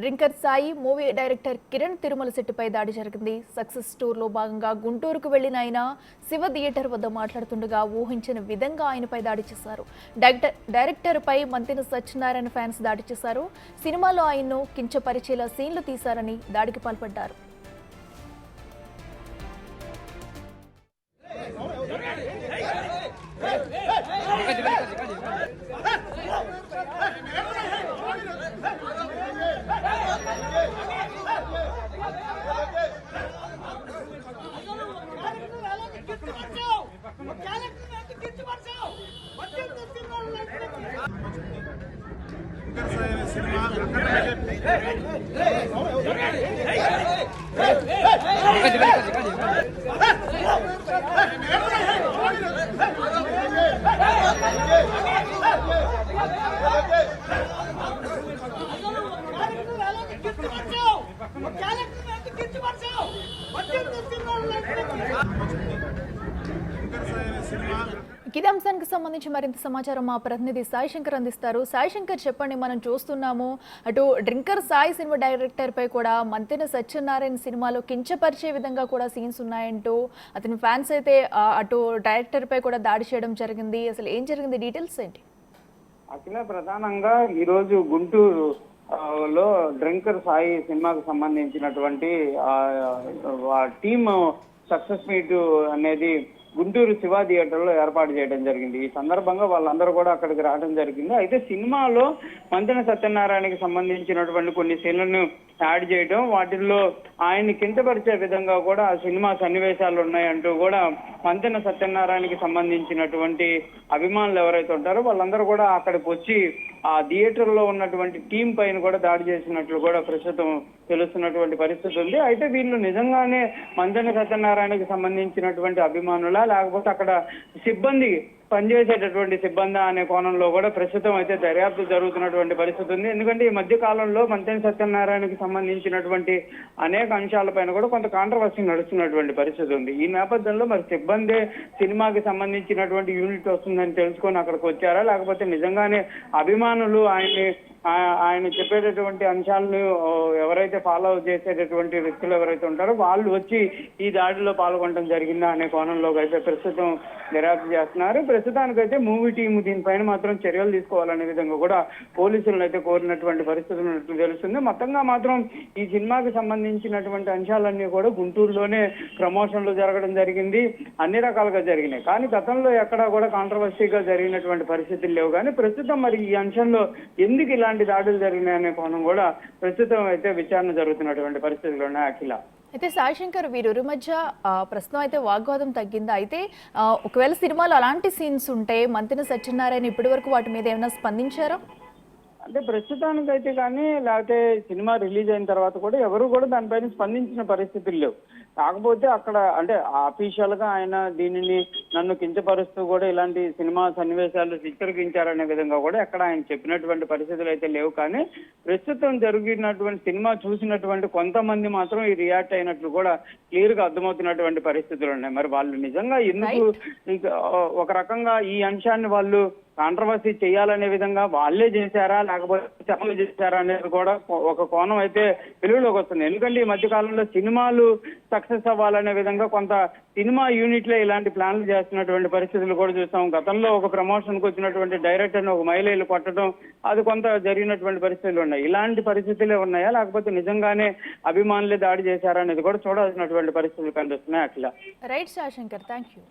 Drinker Sai movie director Kiran Tirumala శెట్టిపై దాడి జరిగింది. సక్సెస్ టూర్లో భాగంగా గుంటూరుకు వెళ్లిన ఆయన శివ థియేటర్ వద్ద మాట్లాడుతుండగా ఊహించిన విధంగా ఆయనపై దాడి చేశారు. డైరెక్టర్పై మంతెన సత్యనారాయణ ఫ్యాన్స్ దాడి చేశారు. సినిమాలో ఆయన్ను కించపరిచేలా సీన్లు తీశారని దాడికి పాల్పడ్డారు. ఇదే అంశానికి సంబంధించి మరింత సమాచారం మా ప్రతినిధి సాయి శంకర్ అందిస్తారు. సాయి శంకర్, చెప్పండి. మనం చూస్తున్నాము అటు డ్రింకర్ సాయి సినిమా డైరెక్టర్ పై కూడా మంతెన సత్యనారాయణ సినిమాలో కించపరిచే విధంగా కూడా సీన్స్ ఉన్నాయంటూ అతని ఫ్యాన్స్ అయితే అటు డైరెక్టర్ పై కూడా దాడి చేయడం జరిగింది. అసలు ఏం జరిగింది, డీటెయిల్స్ ఏంటి? అఖిల, ప్రధానంగా ఈరోజు గుంటూరు లో డ్రింకర్ సాయి సినిమాకు సంబంధించినటువంటి టీమ్ సక్సెస్ మీట్ అనేది గుంటూరు శివ థియేటర్లో ఏర్పాటు చేయడం జరిగింది. ఈ సందర్భంగా వాళ్ళందరూ కూడా అక్కడికి రావడం జరిగింది. అయితే సినిమాలో మంతెన సత్యనారాయణకి సంబంధించినటువంటి కొన్ని సీన్లను యాడ్ చేయడం, వాటిల్లో ఆయన్ని కించపరిచే విధంగా కూడా ఆ సినిమా సన్నివేశాలు ఉన్నాయంటూ కూడా మంతెన సత్యనారాయణకి సంబంధించినటువంటి అభిమానులు ఎవరైతే ఉంటారో వాళ్ళందరూ కూడా అక్కడికి వచ్చి ఆ థియేటర్లో ఉన్నటువంటి టీం పైన కూడా దాడి చేసినట్లు కూడా ప్రస్తుతం తెలుస్తున్నటువంటి పరిస్థితి ఉంది. అయితే వీళ్ళు నిజంగానే మంతెన సత్యనారాయణకి సంబంధించినటువంటి అభిమానులా, లేకపోతే అక్కడ సిబ్బంది పనిచేసేటటువంటి సిబ్బంది అనే కోణంలో కూడా ప్రస్తుతం అయితే దర్యాప్తు జరుగుతున్నటువంటి పరిస్థితి ఉంది. ఎందుకంటే ఈ మధ్య కాలంలో మంతెన సత్యనారాయణకి సంబంధించినటువంటి అనేక అంశాలపైన కూడా కొంత కాంట్రవర్సీ నడుస్తున్నటువంటి పరిస్థితి ఉంది. ఈ నేపథ్యంలో మరి సిబ్బంది సినిమాకి సంబంధించినటువంటి యూనిట్ వస్తుందని తెలుసుకొని అక్కడికి వచ్చారా, లేకపోతే నిజంగానే అభిమానులు ఆయన చెప్పేటటువంటి అంశాలను ఎవరైతే ఫాలో చేసేటటువంటి వ్యక్తులు ఎవరైతే ఉంటారో వాళ్ళు వచ్చి ఈ దాడిలో పాల్గొనడం జరిగిందా అనే కోణంలో అయితే ప్రస్తుతం దర్యాప్తు చేస్తున్నారు. ప్రస్తుతానికైతే మూవీ టీం దీనిపైన మాత్రం చర్యలు తీసుకోవాలనే విధంగా కూడా పోలీసులను అయితే కోరినటువంటి పరిస్థితులు ఉన్నట్లు తెలుస్తుంది. మొత్తంగా మాత్రం ఈ సినిమాకి సంబంధించినటువంటి అంశాలన్నీ కూడా గుంటూరులోనే ప్రమోషన్లు జరగడం జరిగింది, అన్ని రకాలుగా జరిగినాయి. కానీ గతంలో ఎక్కడా కూడా కాంట్రవర్సీగా జరిగినటువంటి పరిస్థితులు లేవు. కానీ ప్రస్తుతం మరి ఈ అంశంలో ఎందుకు ఇలాంటి దాడులు జరిగినాయనే కోణం కూడా ప్రస్తుతం అయితే విచారణ జరుగుతున్నటువంటి పరిస్థితులు ఉన్నాయి. అఖిల, అయితే సాయి శంకర్, వీరిరు మధ్య ప్రస్తుతం అయితే వాగ్వాదం తగ్గిందా? అయితే ఒకవేళ సినిమాలో అలాంటి సీన్స్ ఉంటే మంతెన సత్యనారాయణ ఇప్పటి వరకు వాటి మీద ఏమైనా స్పందించారా? అంటే ప్రస్తుతానికైతే కానీ, లేకపోతే సినిమా రిలీజ్ అయిన తర్వాత కూడా ఎవరు కూడా దానిపైన స్పందించిన పరిస్థితులు లేవు. కాకపోతే అక్కడ అంటే అఫీషియల్ గా ఆయన దీనిని నన్ను కించపరుస్తూ కూడా ఇలాంటి సినిమా సన్నివేశాలు చిత్రీకరించారనే విధంగా కూడా ఎక్కడ ఆయన చెప్పినటువంటి పరిస్థితులు అయితే లేవు. కానీ ప్రస్తుతం జరిగినటువంటి సినిమా చూసినటువంటి కొంతమంది మాత్రం ఈ రియాక్ట్ అయినట్లు కూడా క్లియర్ గా అర్థమవుతున్నటువంటి పరిస్థితులు ఉన్నాయి. మరి వాళ్ళు నిజంగా ఎందుకు ఒక రకంగా ఈ అంశాన్ని వాళ్ళు కాంట్రవర్సీ చేయాలనే విధంగా వాళ్ళే చేశారా, లేకపోతే చెప్పలు చేశారా అనేది కూడా ఒక కోణం అయితే వెలుగులోకి వస్తుంది. ఎందుకంటే ఈ మధ్య కాలంలో సినిమాలు సక్సెస్ అవ్వాలనే విధంగా కొంత సినిమా యూనిట్లే ఇలాంటి ప్లాన్లు చేస్తున్నటువంటి పరిస్థితులు కూడా చూస్తాం. గతంలో ఒక ప్రమోషన్కి వచ్చినటువంటి డైరెక్టర్ని ఒక మహిళలు కొట్టడం, అది కొంత జరిగినటువంటి పరిస్థితులు ఉన్నాయి. ఇలాంటి పరిస్థితులే ఉన్నాయా, లేకపోతే నిజంగానే అభిమానులే దాడి చేశారా అనేది కూడా చూడాల్సినటువంటి పరిస్థితులు కనిపిస్తున్నాయి. అట్లా right Sai Shankar, thank you.